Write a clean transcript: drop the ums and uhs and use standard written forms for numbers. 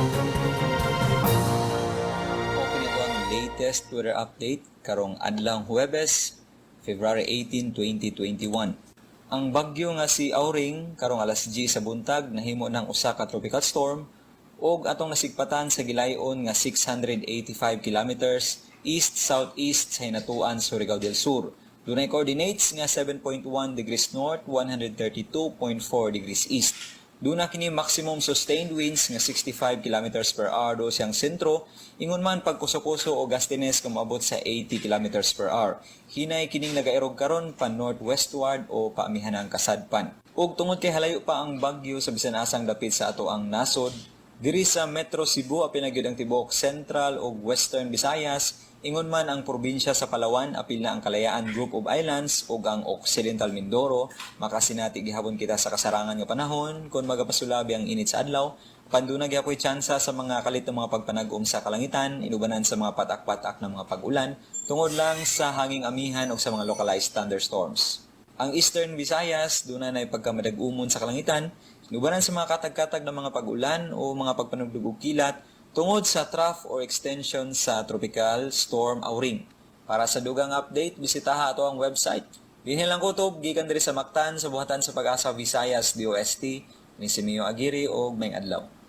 Okay, ito ang latest weather update karong adlawng Huwebes, February 18, 2021. Ang bagyo nga si Auring karong alas 10 sa buntag nahimo ng usa ka tropical storm ug atong nasigpatan sa gilayon nga 685 kilometers east-southeast sa hinatuan Surigao del Sur. Dunay coordinates nga 7.1 degrees north, 132.4 degrees east. Duna kini maximum sustained winds nga 65 kilometers per hour do siyang sentro, ingon man pagkuso-kuso o gustines nga moabot sa 80 kilometers per hour. Hinay kining nagairog karon pa northwestward o paamihanang kasadpan. Ug tungod kay halayo pa ang bagyo sa bisan asang dapit sa ato ang nasod, diri sa Metro Cebu apil na gyud ang tibuok Central ug Western Visayas, ingon man ang probinsya sa Palawan apil na ang Kalayaan Group of Islands ug ang Occidental Mindoro, makasinati gihapon kita sa kasarangan nga panahon kon magapasulabi ang init sa adlaw. Panduna gyapon tsansa sa mga kalit ng mga pagpanag-um sa kalangitan, inubanan sa mga patak-patak ng mga pag-ulan tungod lang sa hanging amihan ug sa mga localized thunderstorms. Ang Eastern Visayas duna nay pagkamadag-umon sa kalangitan, inubanan sa mga katag-katag ng mga pag-ulan o mga pagpanugdog og kilat tungod sa trough or extension sa tropical storm Auring. Para sa dugang update, bisitaha ato ang website. Dinhi lang kutob gikan diri sa Mactan sa buhatan sa Pag-asa Visayas DOST ni si Mio Aguirre og may adlaw.